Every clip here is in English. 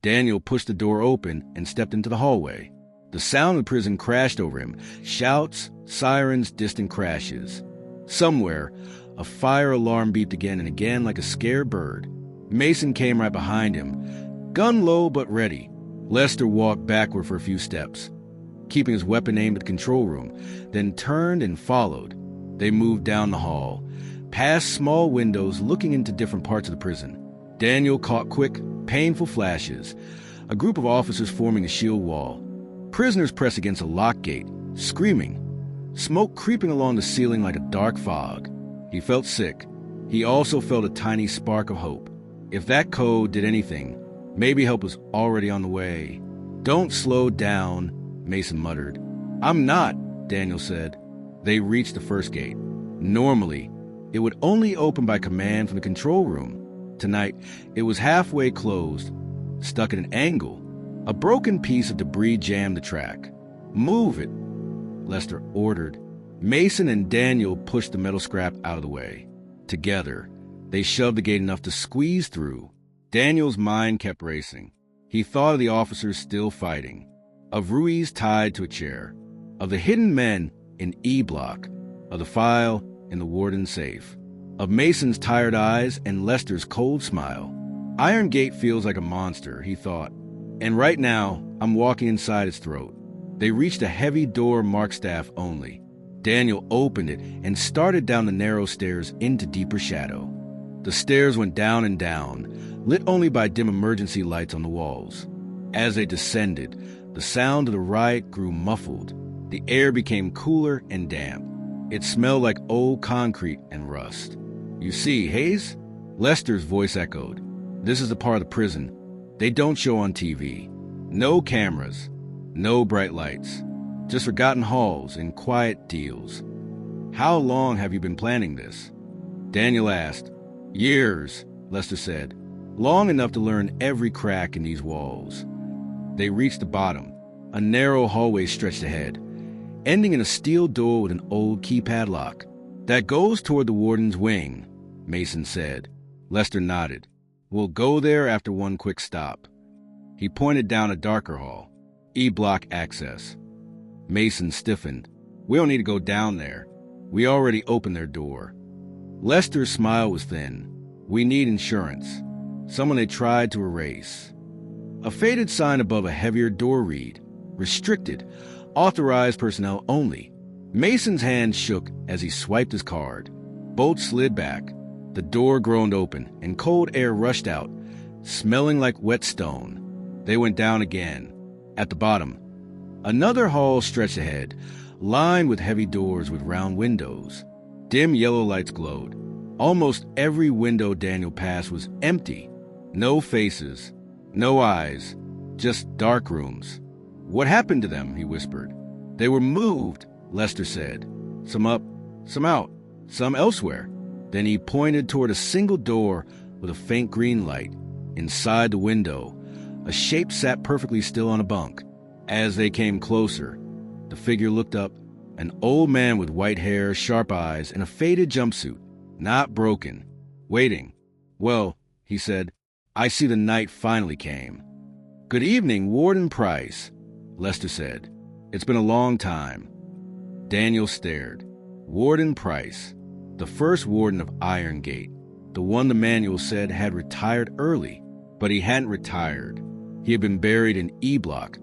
Daniel pushed the door open and stepped into the hallway. The sound of the prison crashed over him. Shouts, sirens, distant crashes. Somewhere, a fire alarm beeped again and again like a scared bird. Mason came right behind him, gun low but ready. Lester walked backward for a few steps, keeping his weapon aimed at the control room, then turned and followed. They moved down the hall, past small windows looking into different parts of the prison. Daniel caught quick, painful flashes. A group of officers forming a shield wall. Prisoners pressed against a lock gate, screaming. Smoke creeping along the ceiling like a dark fog. He felt sick. He also felt a tiny spark of hope. If that code did anything, maybe help was already on the way. "Don't slow down," Mason muttered. "I'm not," Daniel said. They reached the first gate. Normally, it would only open by command from the control room. Tonight, it was halfway closed, stuck at an angle. A broken piece of debris jammed the track. "Move it," Lester ordered. Mason and Daniel pushed the metal scrap out of the way. Together, they shoved the gate enough to squeeze through. Daniel's mind kept racing. He thought of the officers still fighting, of Ruiz tied to a chair, of the hidden men in E Block, of the file in the warden's safe, of Mason's tired eyes and Lester's cold smile. Iron Gate feels like a monster, he thought, and right now I'm walking inside its throat. They reached a heavy door marked staff only. Daniel opened it and started down the narrow stairs into deeper shadow. The stairs went down and down, lit only by dim emergency lights on the walls. As they descended, the sound of the riot grew muffled. The air became cooler and damp. It smelled like old concrete and rust. "You see, Hayes?" Lester's voice echoed. "This is the part of the prison they don't show on TV. No cameras, no bright lights, just forgotten halls and quiet deals." "How long have you been planning this?" Daniel asked. "Years," Lester said. "Long enough to learn every crack in these walls." They reached the bottom. A narrow hallway stretched ahead, ending in a steel door with an old keypad lock. "That goes toward the warden's wing," Mason said. Lester nodded. "We'll go there after one quick stop." He pointed down a darker hall. E-block access. Mason stiffened. "We don't need to go down there. We already opened their door." Lester's smile was thin. "We need insurance. Someone they tried to erase." A faded sign above a heavier door read. "Restricted. Authorized personnel only." Mason's hand shook as he swiped his card. Bolts slid back. The door groaned open, and cold air rushed out, smelling like wet stone. They went down again. At the bottom, another hall stretched ahead, lined with heavy doors with round windows. Dim yellow lights glowed. Almost every window Daniel passed was empty. No faces, no eyes, just dark rooms. "What happened to them?" he whispered. "They were moved," Lester said. "Some up, some out, some elsewhere." Then he pointed toward a single door with a faint green light. Inside the window, a shape sat perfectly still on a bunk. As they came closer, the figure looked up, an old man with white hair, sharp eyes, and a faded jumpsuit, not broken, waiting. "Well," he said, "I see the night finally came." "Good evening, Warden Price," Lester said. "It's been a long time." Daniel stared. Warden Price, the first warden of Iron Gate, the one the manual said had retired early, but he hadn't retired. He had been buried in E-Block,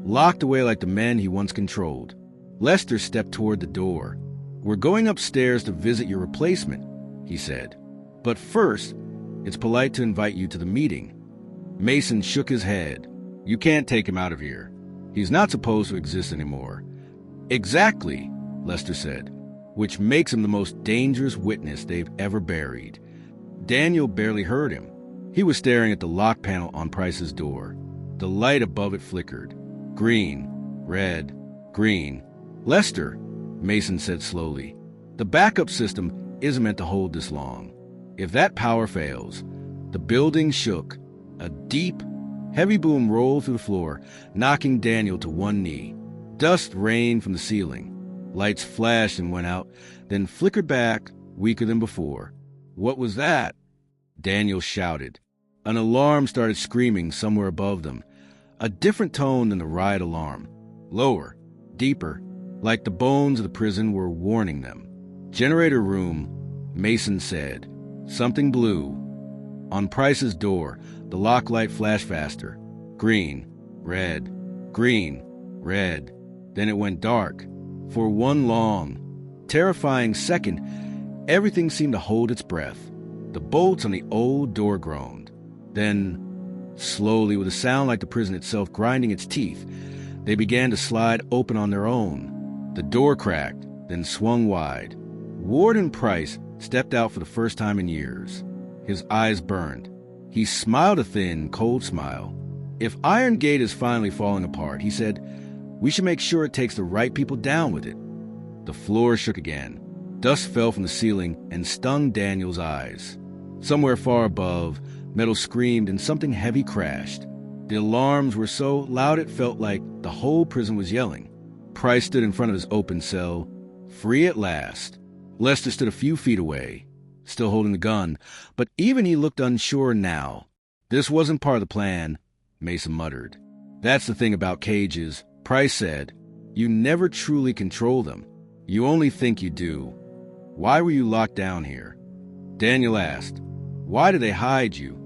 locked away like the men he once controlled. Lester stepped toward the door. "We're going upstairs to visit your replacement," he said. "But first, it's polite to invite you to the meeting." Mason shook his head. "You can't take him out of here. He's not supposed to exist anymore." "Exactly," Lester said, "which makes him the most dangerous witness they've ever buried." Daniel barely heard him. He was staring at the lock panel on Price's door. The light above it flickered. Green, red, green. "Lester," Mason said slowly, "the backup system isn't meant to hold this long. If that power fails..." The building shook. A deep, heavy boom rolled through the floor, knocking Daniel to one knee. Dust rained from the ceiling. Lights flashed and went out, then flickered back, weaker than before. "What was that?" Daniel shouted. An alarm started screaming somewhere above them, a different tone than the riot alarm. Lower, deeper, like the bones of the prison were warning them. Generator room, Mason said. Something blue. On Price's door, the lock light flashed faster. Green, red, green, red. Then it went dark. For one long, terrifying second, everything seemed to hold its breath. The bolts on the old door groaned. Then, slowly, with a sound like the prison itself grinding its teeth, they began to slide open on their own. The door cracked, then swung wide. Warden Price stepped out for the first time in years. His eyes burned. He smiled a thin, cold smile. If Iron Gate is finally falling apart, he said, we should make sure it takes the right people down with it. The floor shook again. Dust fell from the ceiling and stung Daniel's eyes. Somewhere far above, metal screamed and something heavy crashed. The alarms were so loud it felt like the whole prison was yelling. Price stood in front of his open cell, free at last. Lester stood a few feet away, still holding the gun, but even he looked unsure now. This wasn't part of the plan, Mason muttered. That's the thing about cages, Price said. You never truly control them. You only think you do. Why were you locked down here? Daniel asked. Why did they hide you?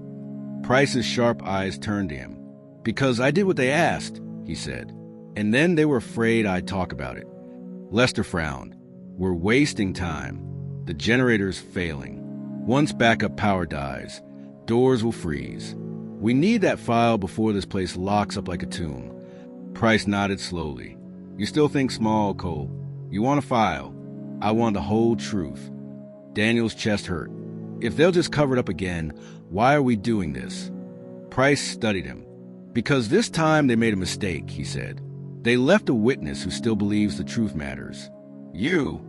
Price's sharp eyes turned to him. Because I did what they asked, he said. And then they were afraid I'd talk about it. Lester frowned. We're wasting time. The generator's failing. Once backup power dies, doors will freeze. We need that file before this place locks up like a tomb. Price nodded slowly. You still think small, Cole. You want a file. I want the whole truth. Daniel's chest hurt. If they'll just cover it up again, why are we doing this? Price studied him. Because this time they made a mistake, he said. They left a witness who still believes the truth matters. You!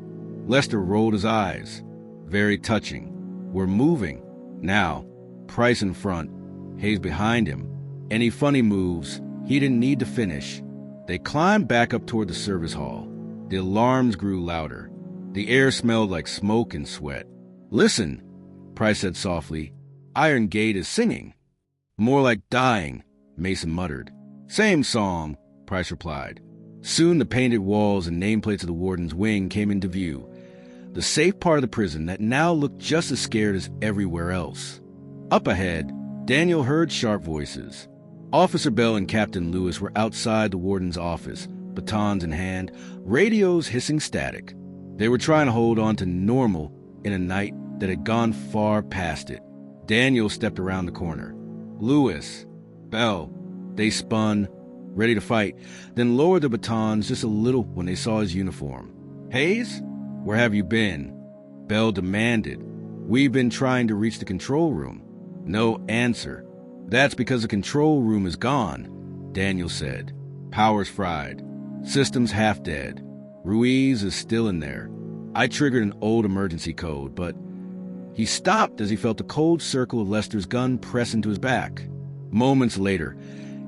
Lester rolled his eyes. Very touching. We're moving. Now, Price in front, Hayes behind him. Any funny moves, he didn't need to finish. They climbed back up toward the service hall. The alarms grew louder. The air smelled like smoke and sweat. Listen, Price said softly. Iron Gate is singing. More like dying, Mason muttered. Same song, Price replied. Soon the painted walls and nameplates of the warden's wing came into view. The safe part of the prison that now looked just as scared as everywhere else. Up ahead, Daniel heard sharp voices. Officer Bell and Captain Lewis were outside the warden's office, batons in hand, radios hissing static. They were trying to hold on to normal in a night that had gone far past it. Daniel stepped around the corner. Lewis, Bell, they spun, ready to fight, then lowered the batons just a little when they saw his uniform. Hayes? Where have you been? Bell demanded. We've been trying to reach the control room. No answer. That's because the control room is gone, Daniel said. Power's fried. Systems half dead. Ruiz is still in there. I triggered an old emergency code, but he stopped as he felt the cold circle of Lester's gun press into his back. Moments later,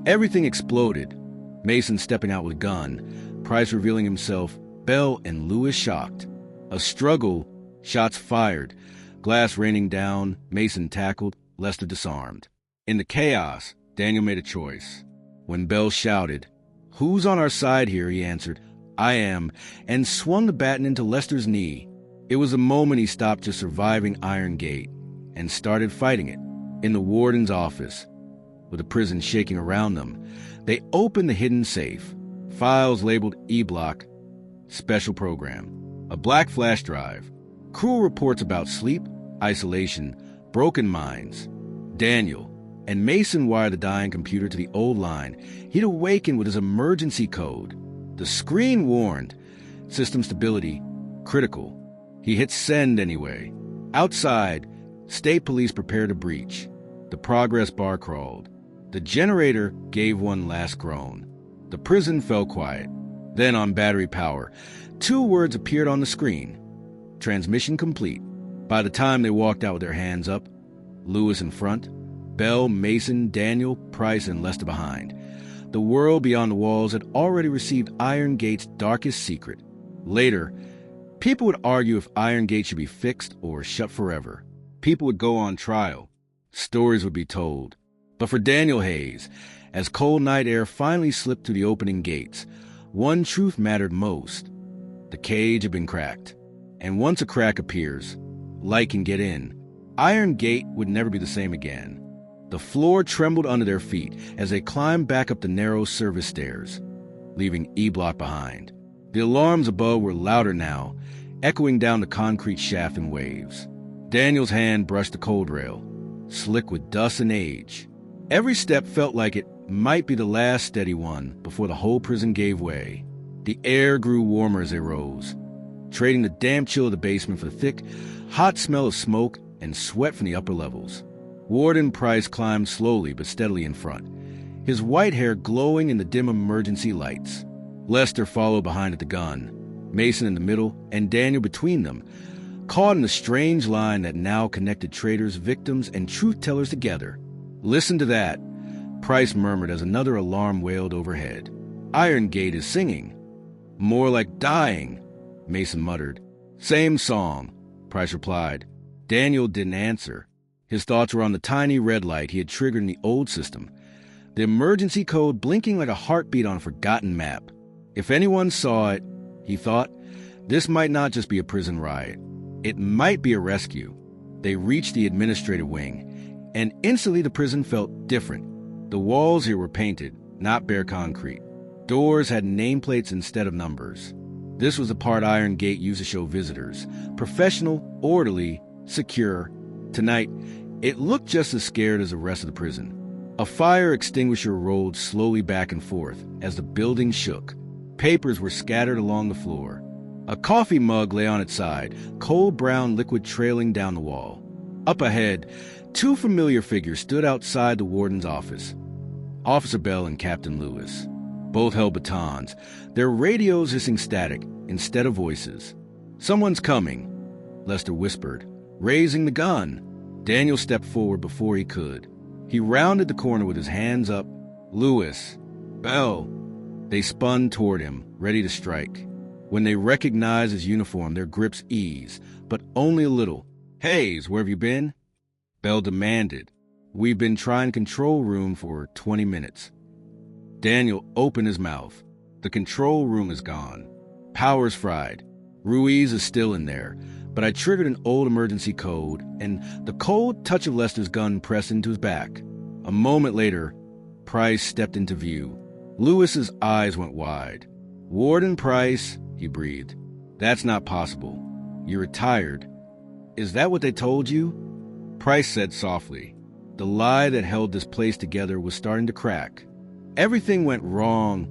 everything exploded. Mason stepping out with a gun, Price revealing himself, Bell and Lewis shocked. A struggle, shots fired, glass raining down, Mason tackled, Lester disarmed. In the chaos, Daniel made a choice. When Bell shouted, "Who's on our side here?" he answered, "I am," and swung the baton into Lester's knee. It was the moment he stopped just surviving Iron Gate and started fighting it. In the warden's office, with the prison shaking around them, they opened the hidden safe. Files labeled E-Block, Special Program. A black flash drive. Cruel reports about sleep, isolation, broken minds. Daniel and Mason wired the dying computer to the old line. He'd awakened with his emergency code. The screen warned, system stability critical. He hit send anyway. Outside, state police prepared to breach. The progress bar crawled. The generator gave one last groan. The prison fell quiet. Then on battery power, 2 words appeared on the screen. Transmission complete. By the time they walked out with their hands up, Lewis in front, Bell, Mason, Daniel, Price, and Lester behind, the world beyond the walls had already received Iron Gate's darkest secret. Later, people would argue if Iron Gate should be fixed or shut forever. People would go on trial. Stories would be told. But for Daniel Hayes, as cold night air finally slipped through the opening gates, one truth mattered most. The cage had been cracked. And once a crack appears, light can get in. Iron Gate would never be the same again. The floor trembled under their feet as they climbed back up the narrow service stairs, leaving E-Block behind. The alarms above were louder now, echoing down the concrete shaft in waves. Daniel's hand brushed the cold rail, slick with dust and age. Every step felt like it might be the last steady one before the whole prison gave way. The air grew warmer as they rose, trading the damp chill of the basement for the thick, hot smell of smoke and sweat from the upper levels. Warden Price climbed slowly but steadily in front, his white hair glowing in the dim emergency lights. Lester followed behind at the gun, Mason in the middle, and Daniel between them, caught in the strange line that now connected traitors, victims, and truth-tellers together. "Listen to that," Price murmured as another alarm wailed overhead. "Iron Gate is singing." "More like dying," Mason muttered. "Same song," Price replied. Daniel didn't answer. His thoughts were on the tiny red light he had triggered in the old system, the emergency code blinking like a heartbeat on a forgotten map. If anyone saw it, he thought, this might not just be a prison riot. It might be a rescue. They reached the administrative wing, and instantly the prison felt different. The walls here were painted, not bare concrete. Doors had nameplates instead of numbers. This was the part Iron Gate used to show visitors. Professional, orderly, secure. Tonight, it looked just as scared as the rest of the prison. A fire extinguisher rolled slowly back and forth as the building shook. Papers were scattered along the floor. A coffee mug lay on its side, cold brown liquid trailing down the wall. Up ahead, two familiar figures stood outside the warden's office. Officer Bell and Captain Lewis. Both held batons, their radios hissing static instead of voices. "Someone's coming," Lester whispered, raising the gun. Daniel stepped forward before he could. He rounded the corner with his hands up. "Lewis, Bell." They spun toward him, ready to strike. When they recognized his uniform, their grips eased, but only a little. "Hayes, where have you been?" Bell demanded. "We've been trying control room for 20 minutes. Daniel opened his mouth. "The control room is gone. Power's fried. Ruiz is still in there, but I triggered an old emergency code, and the cold touch of Lester's gun pressed into his back." A moment later, Price stepped into view. Lewis's eyes went wide. "Warden Price," he breathed. "That's not possible. You're retired. Is that what they told you?" Price said softly. The lie that held this place together was starting to crack. Everything went wrong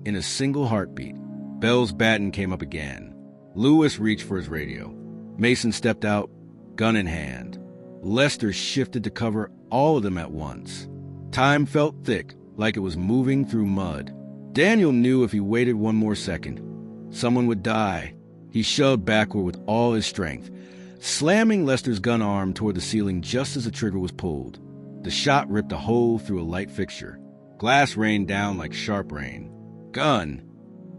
in a single heartbeat. Bell's baton came up again. Lewis reached for his radio. Mason stepped out, gun in hand. Lester shifted to cover all of them at once. Time felt thick, like it was moving through mud. Daniel knew if he waited one more second, someone would die. He shoved backward with all his strength, slamming Lester's gun arm toward the ceiling just as the trigger was pulled. The shot ripped a hole through a light fixture. Glass rained down like sharp rain. "Gun!"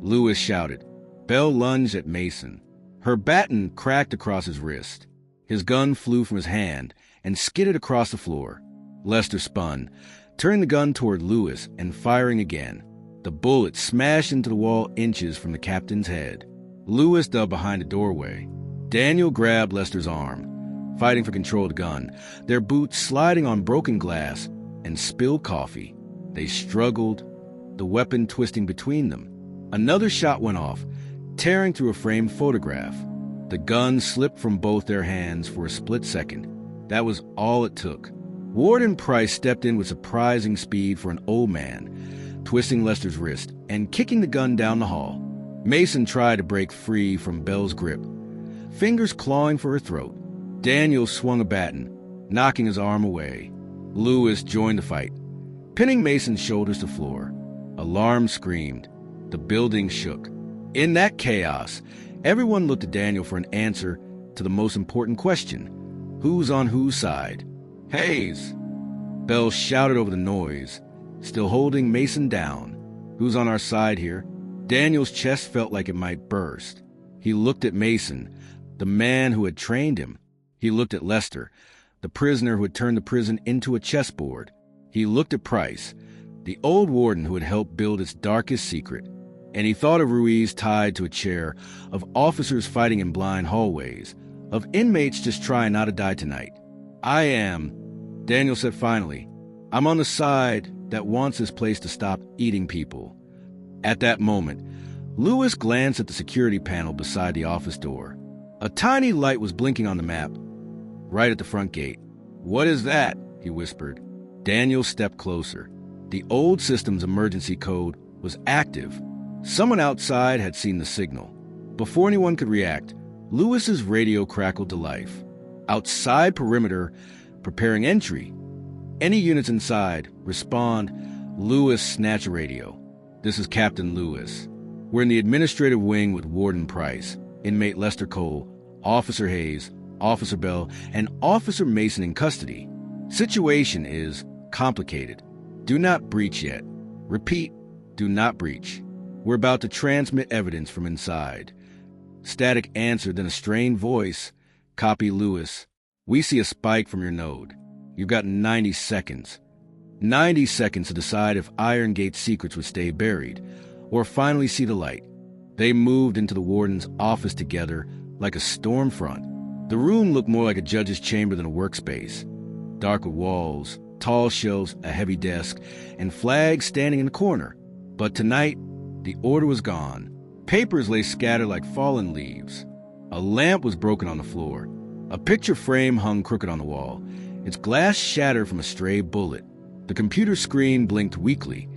Lewis shouted. Bell lunged at Mason. Her baton cracked across his wrist. His gun flew from his hand and skidded across the floor. Lester spun, turning the gun toward Lewis and firing again. The bullet smashed into the wall inches from the captain's head. Lewis dug behind a doorway. Daniel grabbed Lester's arm, fighting for control of the gun, their boots sliding on broken glass and spilled coffee. They struggled, the weapon twisting between them. Another shot went off, tearing through a framed photograph. The gun slipped from both their hands for a split second. That was all it took. Warden Price stepped in with surprising speed for an old man, twisting Lester's wrist and kicking the gun down the hall. Mason tried to break free from Bell's grip, fingers clawing for her throat. Daniel swung a baton, knocking his arm away. Lewis joined the fight, pinning Mason's shoulders to the floor. Alarm screamed. The building shook. In that chaos, everyone looked to Daniel for an answer to the most important question. Who's on whose side? "Hayes!" Bell shouted over the noise, still holding Mason down. "Who's on our side here?" Daniel's chest felt like it might burst. He looked at Mason, the man who had trained him. He looked at Lester, the prisoner who had turned the prison into a chessboard. He looked at Price, the old warden who had helped build its darkest secret, and he thought of Ruiz tied to a chair, of officers fighting in blind hallways, of inmates just trying not to die tonight. Daniel said finally, I'm on the side that wants this place to stop eating people. At that moment, Lewis glanced at the security panel beside the office door. A tiny light was blinking on the map, right at the front gate. What is that? He whispered. Daniel stepped closer. The old system's emergency code was active. Someone outside had seen the signal. Before anyone could react, Lewis's radio crackled to life. Outside perimeter, preparing entry. Any units inside, respond. Lewis, snatch a radio. This is Captain Lewis. We're in the administrative wing with Warden Price, inmate Lester Cole, Officer Hayes, Officer Bell, and Officer Mason in custody. Situation is complicated. Do not breach yet. Repeat, do not breach. We're about to transmit evidence from inside. Static answered, then a strained voice. Copy, Lewis. We see a spike from your node. You've got 90 seconds. 90 seconds to decide if Iron Gate's secrets would stay buried, or finally see the light. They moved into the warden's office together like a storm front. The room looked more like a judge's chamber than a workspace. Dark with walls, tall shelves, a heavy desk, and flags standing in the corner. But tonight, the order was gone. Papers lay scattered like fallen leaves. A lamp was broken on the floor. A picture frame hung crooked on the wall, its glass shattered from a stray bullet. The computer screen blinked weakly,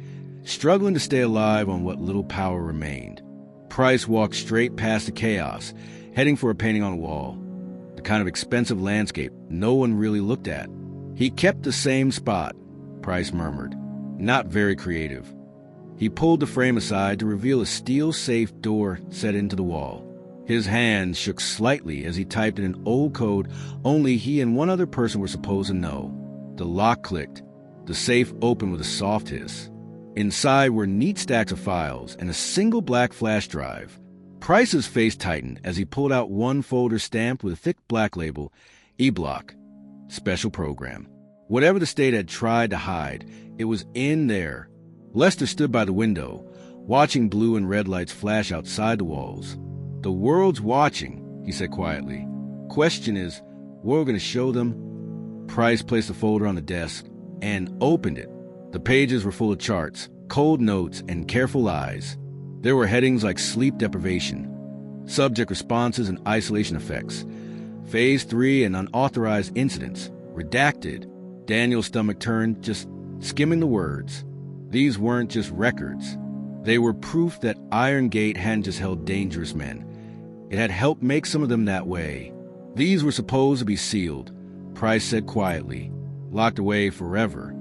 struggling to stay alive on what little power remained. Price walked straight past the chaos, heading for a painting on the wall. The kind of expensive landscape no one really looked at. He kept the same spot, Price murmured. Not very creative. He pulled the frame aside to reveal a steel-safe door set into the wall. His hands shook slightly as he typed in an old code only he and one other person were supposed to know. The lock clicked. The safe opened with a soft hiss. Inside were neat stacks of files and a single black flash drive. Price's face tightened as he pulled out one folder stamped with a thick black label, E-Block, Special Program. Whatever the state had tried to hide, it was in there. Lester stood by the window, watching blue and red lights flash outside the walls. The world's watching, he said quietly. Question is, what we're going to show them? Price placed the folder on the desk and opened it. The pages were full of charts, cold notes, and careful eyes. There were headings like sleep deprivation, subject responses and isolation effects, Phase 3 and unauthorized incidents, redacted. Daniel's stomach turned, just skimming the words. These weren't just records. They were proof that Iron Gate hadn't just held dangerous men. It had helped make some of them that way. These were supposed to be sealed, Price said quietly, locked away forever.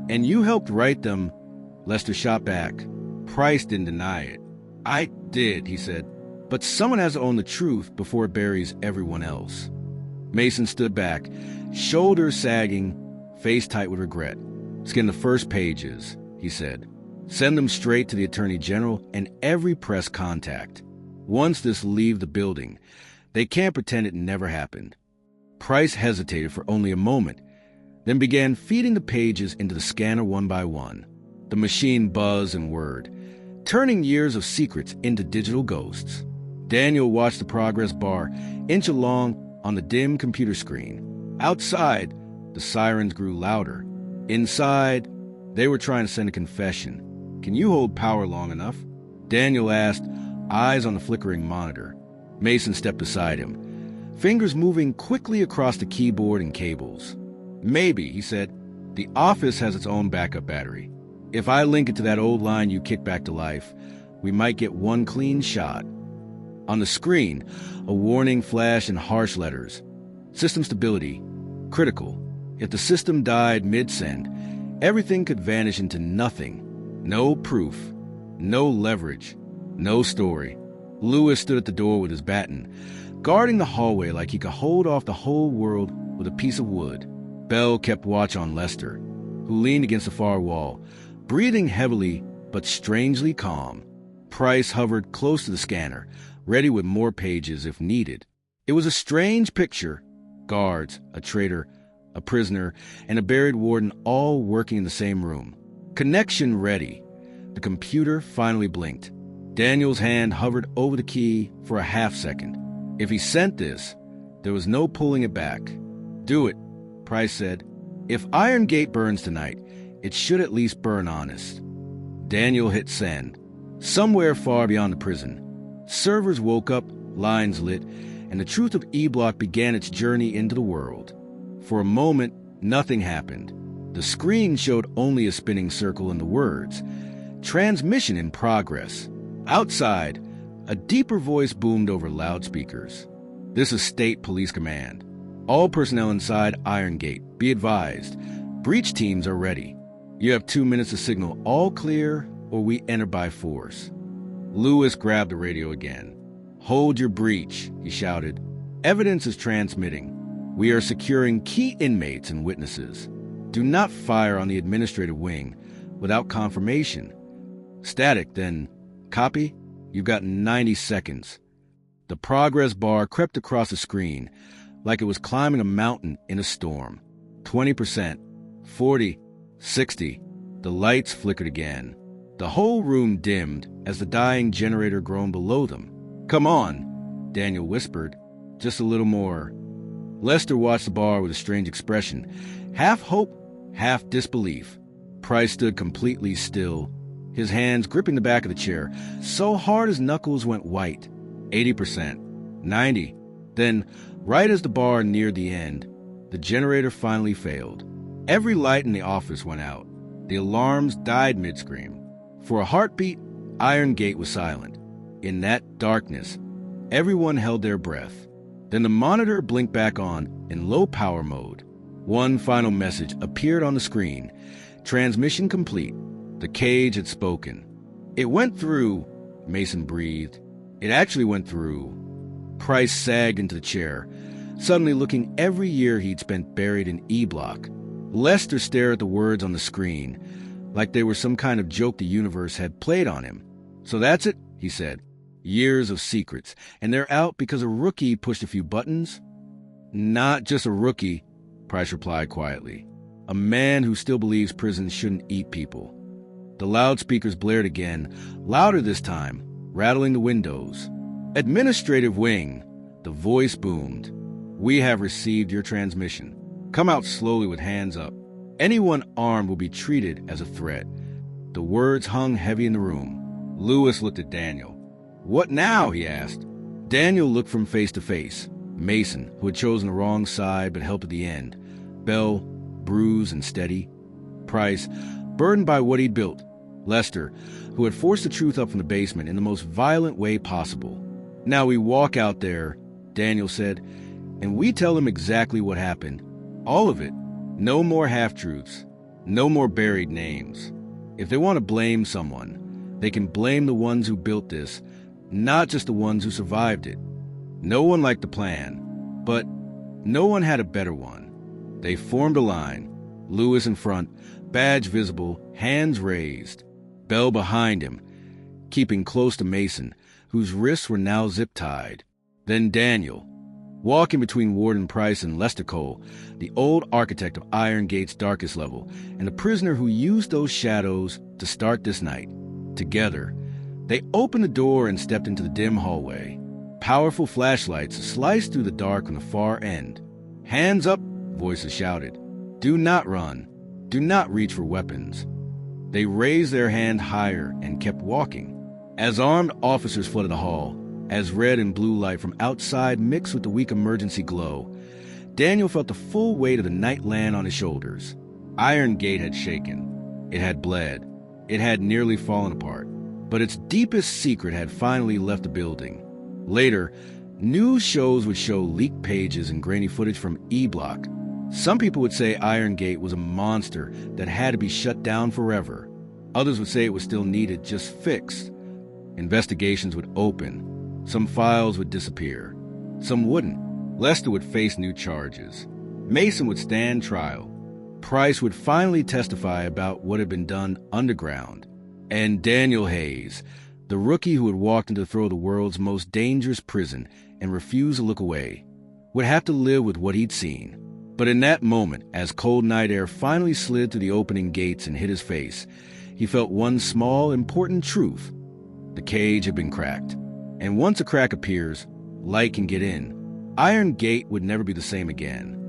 And you helped write them, Lester shot back. Price didn't deny it. I did, he said. But someone has to own the truth before it buries everyone else. Mason stood back, shoulders sagging, face tight with regret. Skin the first pages, he said. Send them straight to the Attorney General and every press contact. Once this leave the building, they can't pretend it never happened. Price hesitated for only a moment, then began feeding the pages into the scanner one by one. The machine buzzed and whirred, turning years of secrets into digital ghosts. Daniel watched the progress bar inch along on the dim computer screen. Outside, the sirens grew louder. Inside, they were trying to send a confession. Can you hold power long enough? Daniel asked, eyes on the flickering monitor. Mason stepped beside him, fingers moving quickly across the keyboard and cables. Maybe, he said. The office has its own backup battery. If I link it to that old line you kicked back to life, we might get one clean shot. On the screen, a warning flashed in harsh letters. System stability, critical. If the system died mid-send, everything could vanish into nothing. No proof, no leverage, no story. Lewis stood at the door with his baton, guarding the hallway like he could hold off the whole world with a piece of wood. Bell kept watch on Lester, who leaned against the far wall, breathing heavily but strangely calm. Price hovered close to the scanner, ready with more pages if needed. It was a strange picture. Guards, a traitor, a prisoner, and a buried warden all working in the same room. Connection ready. The computer finally blinked. Daniel's hand hovered over the key for a half second. If he sent this, there was no pulling it back. Do it, Price said. If Iron Gate burns tonight, it should at least burn honest. Daniel hit send. Somewhere far beyond the prison, servers woke up, lines lit, and the truth of E-Block began its journey into the world. For a moment, nothing happened. The screen showed only a spinning circle and the words, "Transmission in progress." Outside, a deeper voice boomed over loudspeakers. "This is State Police Command. All personnel inside Iron Gate, be advised. Breach teams are ready. You have 2 minutes to signal all clear or we enter by force." Lewis grabbed the radio again. "Hold your breach," he shouted. "Evidence is transmitting. We are securing key inmates and witnesses. Do not fire on the administrative wing without confirmation." "Static, then. Copy? You've got 90 seconds. The progress bar crept across the screen like it was climbing a mountain in a storm. 20%, 40, 60. The lights flickered again. The whole room dimmed as the dying generator groaned below them. "Come on," Daniel whispered. "Just a little more." Lester watched the bar with a strange expression, half hope, half disbelief. Price stood completely still, his hands gripping the back of the chair, so hard his knuckles went white. 80%, 90. Then, right as the bar neared the end, the generator finally failed. Every light in the office went out. The alarms died mid-scream. For a heartbeat, Iron Gate was silent. In that darkness, everyone held their breath. Then the monitor blinked back on in low power mode. One final message appeared on the screen. "Transmission complete." The cage had spoken. "It went through," Mason breathed. "It actually went through." Price sagged into the chair, suddenly looking every year he'd spent buried in E-Block. Lester stared at the words on the screen, like they were some kind of joke the universe had played on him. "So that's it," he said. "Years of secrets, and they're out because a rookie pushed a few buttons?" "Not just a rookie," Price replied quietly. "A man who still believes prisons shouldn't eat people." The loudspeakers blared again, louder this time, rattling the windows. "Administrative wing," the voice boomed. "We have received your transmission. Come out slowly with hands up. Anyone armed will be treated as a threat." The words hung heavy in the room. Lewis looked at Daniel. "What now?" he asked. Daniel looked from face to face. Mason, who had chosen the wrong side but helped at the end. Bell, bruised and steady. Price, burdened by what he'd built. Lester, who had forced the truth up from the basement in the most violent way possible. "Now we walk out there," Daniel said, "and we tell them exactly what happened. All of it. No more half-truths. No more buried names. If they want to blame someone, they can blame the ones who built this, not just the ones who survived it. No one liked the plan, but no one had a better one." They formed a line, Lewis in front, badge visible, hands raised. Bell behind him, keeping close to Mason, whose wrists were now zip-tied. Then Daniel, walking between Warden Price and Lester Cole, the old architect of Iron Gate's darkest level, and the prisoner who used those shadows to start this night. Together, they opened the door and stepped into the dim hallway. Powerful flashlights sliced through the dark on the far end. "Hands up," voices shouted. "Do not run. Do not reach for weapons." They raised their hand higher and kept walking. As armed officers flooded the hall, as red and blue light from outside mixed with the weak emergency glow, Daniel felt the full weight of the night land on his shoulders. Iron Gate had shaken. It had bled. It had nearly fallen apart. But its deepest secret had finally left the building. Later, news shows would show leaked pages and grainy footage from E-Block. Some people would say Iron Gate was a monster that had to be shut down forever. Others would say it was still needed, just fixed. Investigations would open. Some files would disappear. Some wouldn't. Lester would face new charges. Mason would stand trial. Price would finally testify about what had been done underground. And Daniel Hayes, the rookie who had walked into the throes of the world's most dangerous prison and refused to look away, would have to live with what he'd seen. But in that moment, as cold night air finally slid through the opening gates and hit his face, he felt one small, important truth. The cage had been cracked. And once a crack appears, light can get in. Iron Gate would never be the same again.